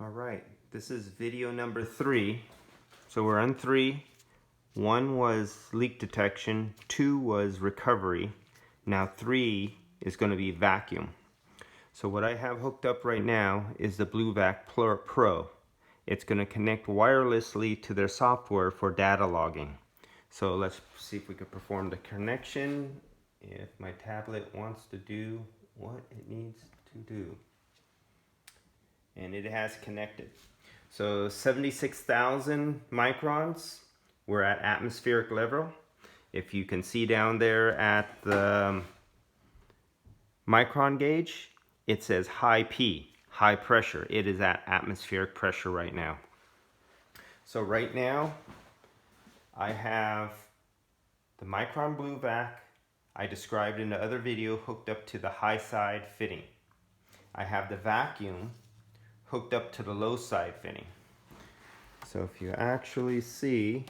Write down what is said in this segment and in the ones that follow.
All right, this is video number 3. So we're on 3. 1 was leak detection, 2 was recovery. Now 3 is going to be vacuum. So what I have hooked up right now is the BluVac Pro. It's going to connect wirelessly to their software for data logging. So let's see if we can perform the connection, if my tablet wants to do what it needs to do. And it has connected. So 76,000 microns, we're at atmospheric level. If you can see down there at the micron gauge, it says high P, high pressure. It is at atmospheric pressure right now. So right now, I have the micron BluVac I described in the other video hooked up to the high side fitting. I have the vacuum hooked up to the low side fitting. So if you actually see,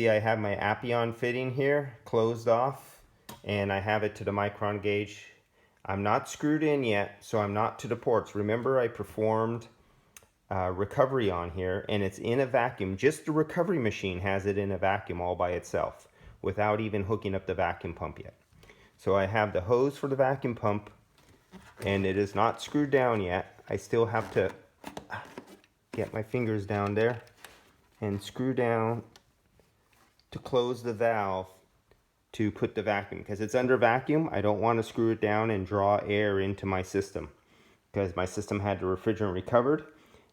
I have my Appion fitting here closed off, and I have it to the micron gauge. I'm not screwed in yet, so I'm not to the ports. Remember, I performed recovery on here, and it's in a vacuum. Just the recovery machine has it in a vacuum all by itself without even hooking up the vacuum pump yet. So I have the hose for the vacuum pump, and it is not screwed down yet. I still have to get my fingers down there and screw down to close the valve to put the vacuum, because it's under vacuum. I don't want to screw it down and draw air into my system, because my system had the refrigerant recovered.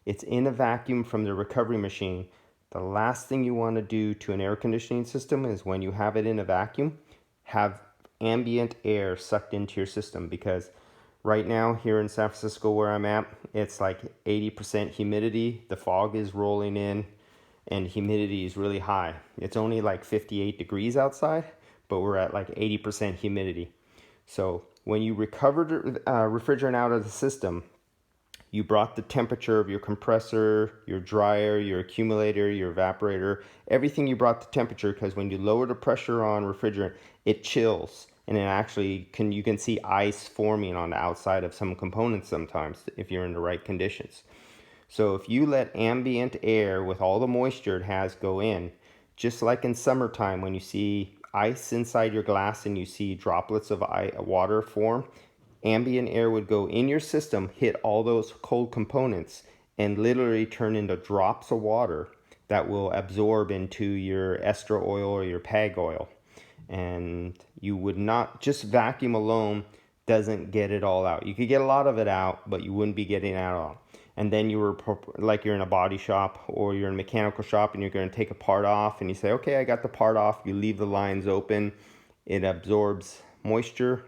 It's in a vacuum from the recovery machine. The last thing you want to do to an air conditioning system is, when you have it in a vacuum, have ambient air sucked into your system, because right now here in San Francisco where I'm at, it's like 80% humidity. The fog is rolling in and humidity is really high. It's only like 58 degrees outside, but we're at like 80% humidity. So when you recovered refrigerant out of the system, you brought the temperature of your compressor, your dryer, your accumulator, your evaporator, everything. You brought the temperature, because when you lower the pressure on refrigerant, it chills. And it actually you can see ice forming on the outside of some components sometimes if you're in the right conditions. So if you let ambient air with all the moisture it has go in, just like in summertime when you see ice inside your glass and you see droplets of water form, ambient air would go in your system, hit all those cold components, and literally turn into drops of water that will absorb into your ester oil or your PEG oil. And you would not, just vacuum alone doesn't get it all out. You could get a lot of it out, but you wouldn't be getting it out all. And then you're in a body shop or you're in a mechanical shop and you're going to take a part off, and you say, okay, I got the part off. You leave the lines open, it absorbs moisture,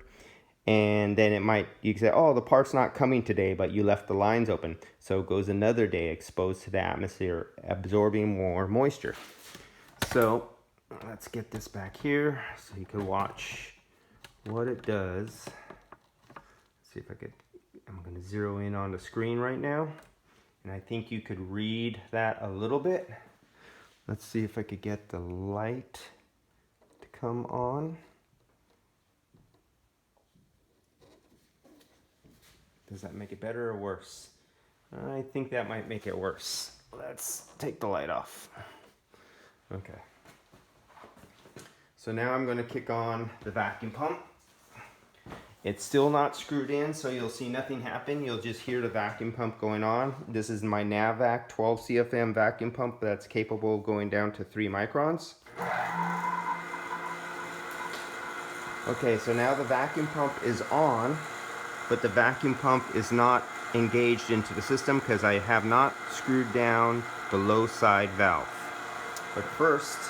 and then you can say, oh, the part's not coming today, but you left the lines open. So it goes another day exposed to the atmosphere, absorbing more moisture. So let's get this back here so you can watch what it does. Let's see if I'm going to zero in on the screen right now. And I think you could read that a little bit. Let's see if I could get the light to come on. Does that make it better or worse? I think that might make it worse. Let's take the light off. Okay. So now I'm going to kick on the vacuum pump. It's still not screwed in, so you'll see nothing happen. You'll just hear the vacuum pump going on. This is my NavVac 12 CFM vacuum pump that's capable of going down to 3 microns. Okay, so now the vacuum pump is on, but the vacuum pump is not engaged into the system because I have not screwed down the low side valve. But first,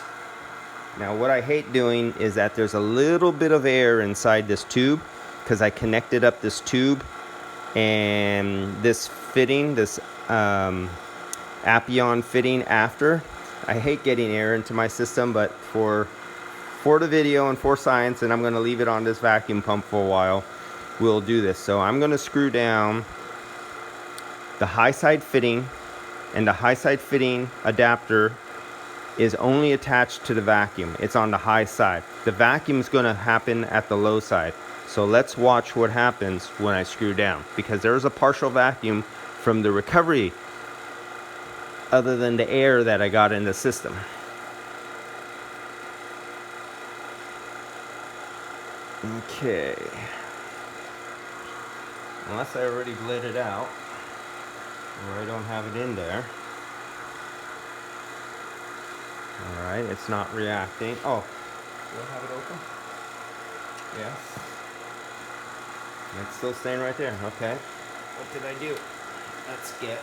now what I hate doing is that there's a little bit of air inside this tube, because I connected up this tube and this fitting, this Appion fitting after. I hate getting air into my system, but for the video and for science, and I'm going to leave it on this vacuum pump for a while, we'll do this. So I'm going to screw down the high side fitting, and the high side fitting adapter is only attached to the vacuum. It's on the high side. The vacuum is going to happen at the low side. So let's watch what happens when I screw down, because there's a partial vacuum from the recovery other than the air that I got in the system. Okay. Unless I already bled it out, or I don't have it in there. Alright, it's not reacting. Oh, do I have it open? Yes. It's still staying right there. Okay. What did I do? Let's get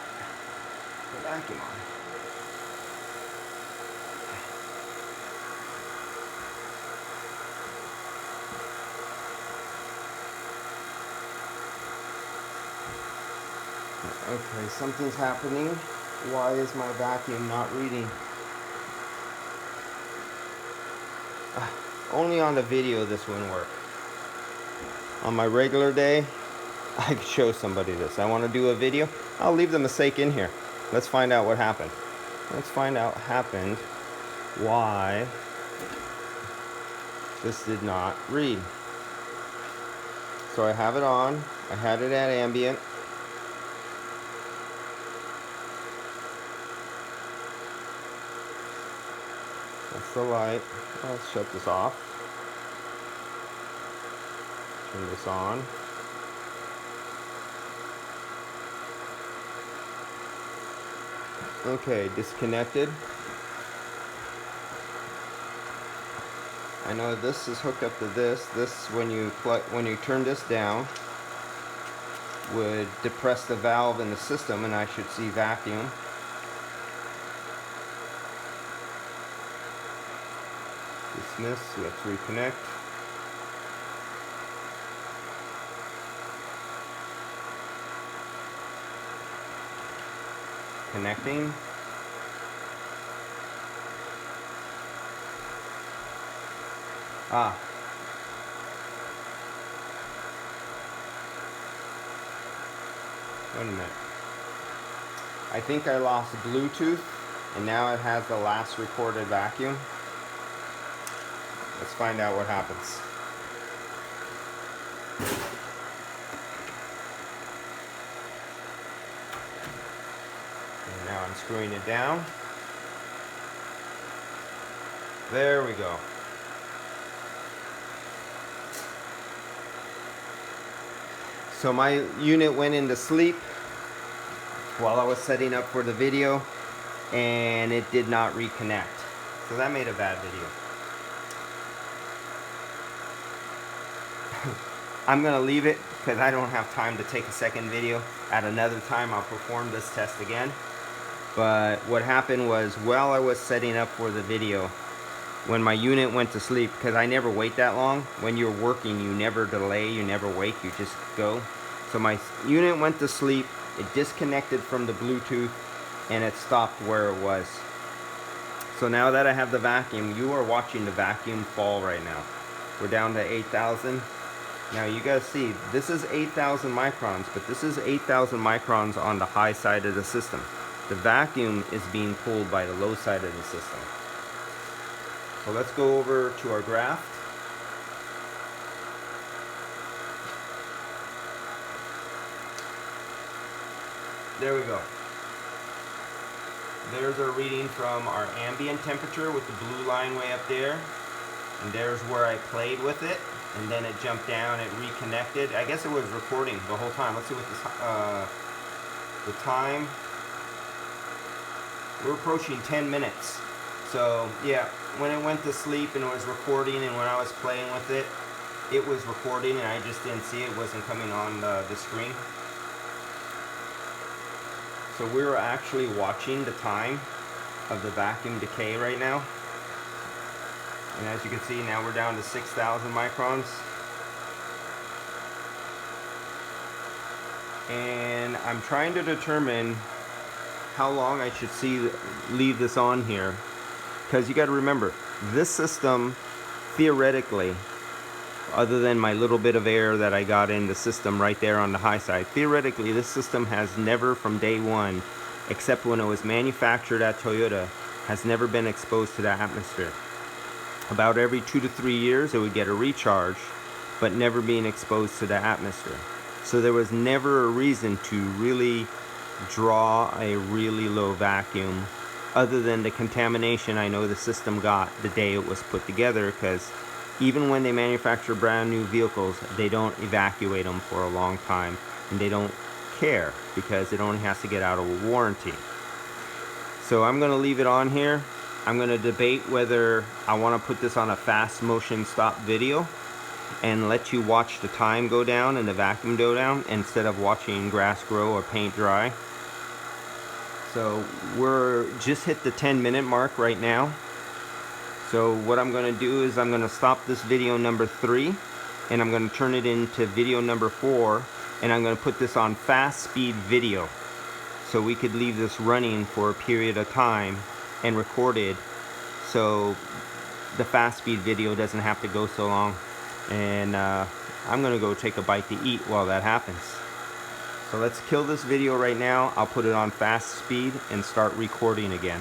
the vacuum on. Okay, something's happening. Why is my vacuum not reading? Only on the video this wouldn't work. On my regular day, I could show somebody this. I want to do a video. I'll leave the mistake in here. Let's find out what happened. Let's find out what happened. Why this did not read. So I have it on. I had it at ambient. That's the light. Let's shut this off. Turn this on. Okay, disconnected. I know this is hooked up to this. This, when you turn this down, would depress the valve in the system, and I should see vacuum. Dismiss. Let's reconnect. Connecting. Wait a minute. I think I lost Bluetooth, and now it has the last recorded vacuum. Let's find out what happens. And now I'm screwing it down. There we go. So my unit went into sleep while I was setting up for the video, and it did not reconnect. So that made a bad video. I'm gonna leave it because I don't have time to take a second video. At another time I'll perform this test again. But what happened was, while I was setting up for the video, when my unit went to sleep, because I never wait that long. When you're working, you never delay, you never wait, you just go. So my unit went to sleep, it disconnected from the Bluetooth, and it stopped where it was. So now that I have the vacuum, you are watching the vacuum fall right now. We're down to 8,000. Now you guys see, this is 8,000 microns, but this is 8,000 microns on the high side of the system. The vacuum is being pulled by the low side of the system. So let's go over to our graph. There we go. There's our reading from our ambient temperature with the blue line way up there. And there's where I played with it. And then it jumped down, it reconnected. I guess it was recording the whole time. Let's see what the time. We're approaching 10 minutes. So yeah, when it went to sleep and it was recording, and when I was playing with it, it was recording and I just didn't see it. It wasn't coming on the screen. So we were actually watching the time of the vacuum decay right now. And as you can see, now we're down to 6,000 microns. And I'm trying to determine how long I should leave this on here. Because you got to remember, this system, theoretically, other than my little bit of air that I got in the system right there on the high side, theoretically this system has never from day one, except when it was manufactured at Toyota, has never been exposed to the atmosphere. About every 2 to 3 years it would get a recharge, but never being exposed to the atmosphere. So there was never a reason to really draw a really low vacuum other than the contamination I know the system got the day it was put together, because even when they manufacture brand new vehicles, they don't evacuate them for a long time, and they don't care because it only has to get out of a warranty. So I'm going to leave it on here. I'm going to debate whether I want to put this on a fast motion stop video and let you watch the time go down and the vacuum go down instead of watching grass grow or paint dry. So we're just hit the 10-minute mark right now. So what I'm going to do is I'm going to stop this video number 3 and I'm going to turn it into video number 4, and I'm going to put this on fast speed video so we could leave this running for a period of time and record it so the fast speed video doesn't have to go so long. And I'm going to go take a bite to eat while that happens. So let's kill this video right now. I'll put it on fast speed and start recording again.